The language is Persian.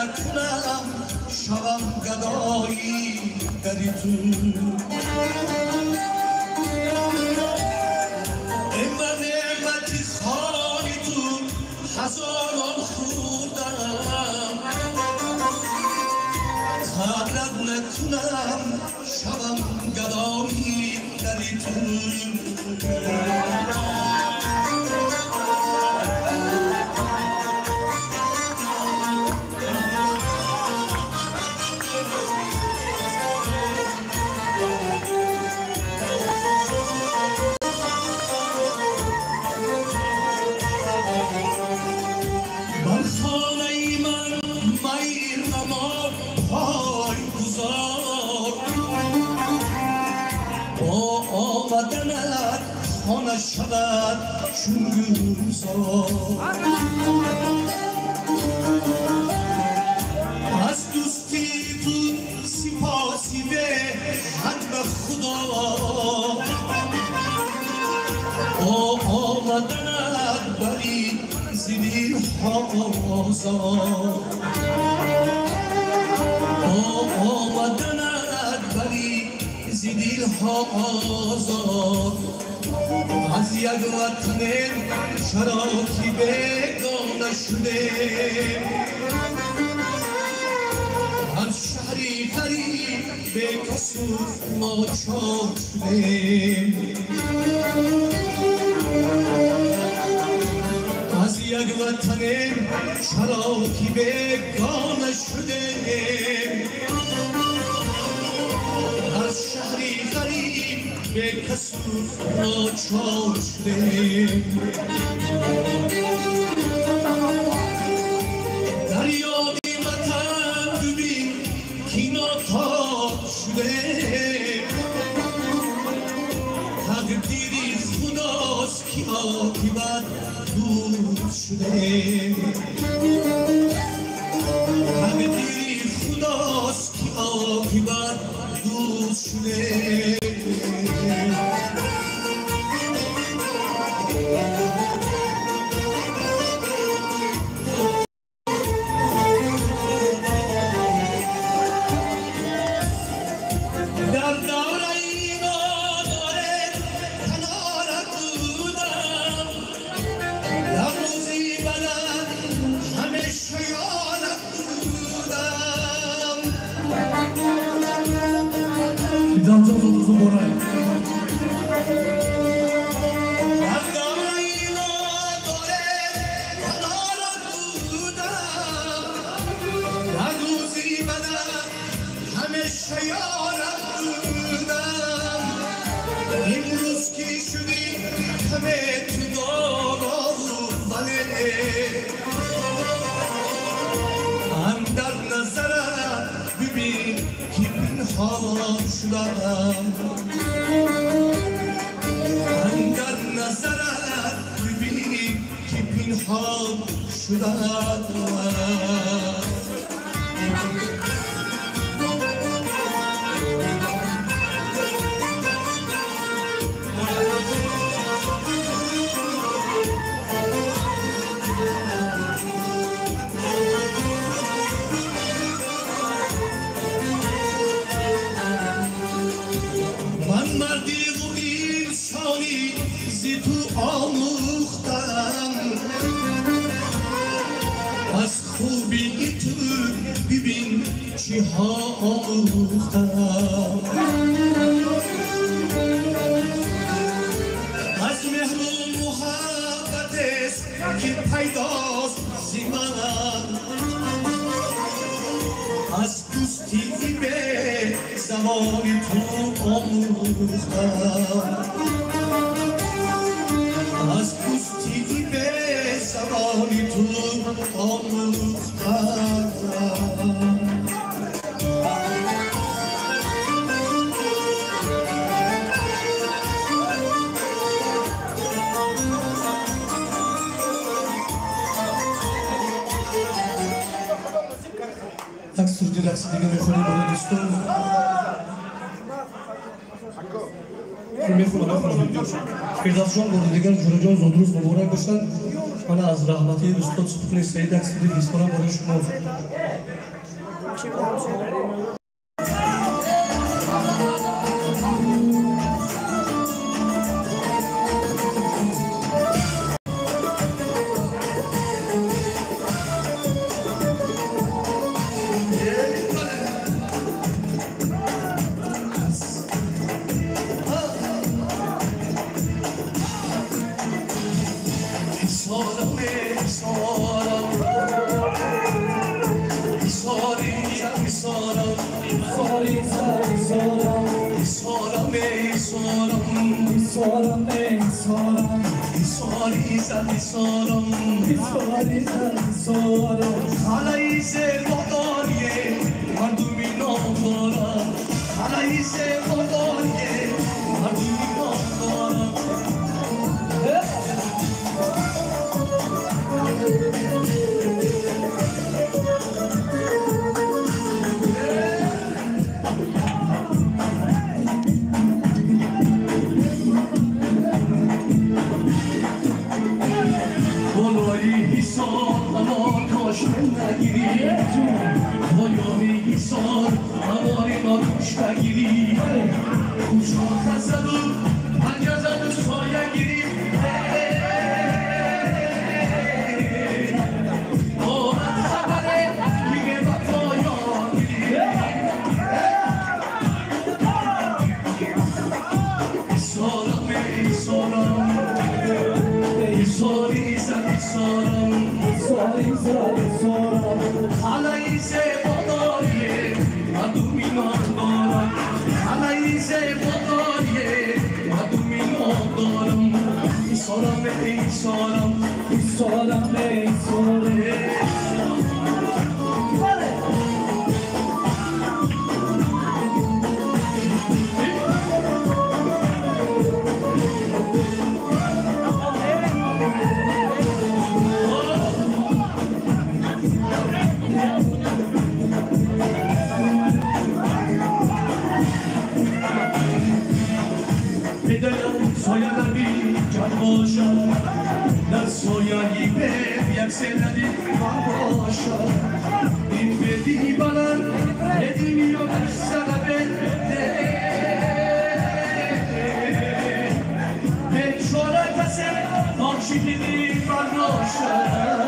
نکنم شوم گدایی دری تو من نعمتی خانی تو هزاران خوردم قدرت نکنم شوم گدایی دری تو خانه شود چون گلزار از دوستی تو سپاسی به حد به خدا آمدنت بری زیر آزار آمدنت بری زیر آزار از یک وطن شراکی بیگانه شده از شهری غریب به کسوف ناچار شده از یک وطن شراکی بیگانه شده از شهری غریب به کسوف ناچار شده دریای وطن ببین که ناتاب شده تقدیری خداست که عاقبت دور شده تقدیری خداست که عاقبت دور شده اندر نظرت ببین که پنهان شدم چی ها آموختم از مهر و محبت است که پیداست زی من از دوستی به زمان تو آموختم از دوستی به زمان تو آموختم Tak sürdü raqs degan mehmon bo'ldi do'stlar. Mehmon Firdavsjon bo'ldi degan Jo'rajon Zodrus muborak bo'lsin. من از رحمتی استاد سپین سید اکسیدی میسپارم برای شما. She didn't even know.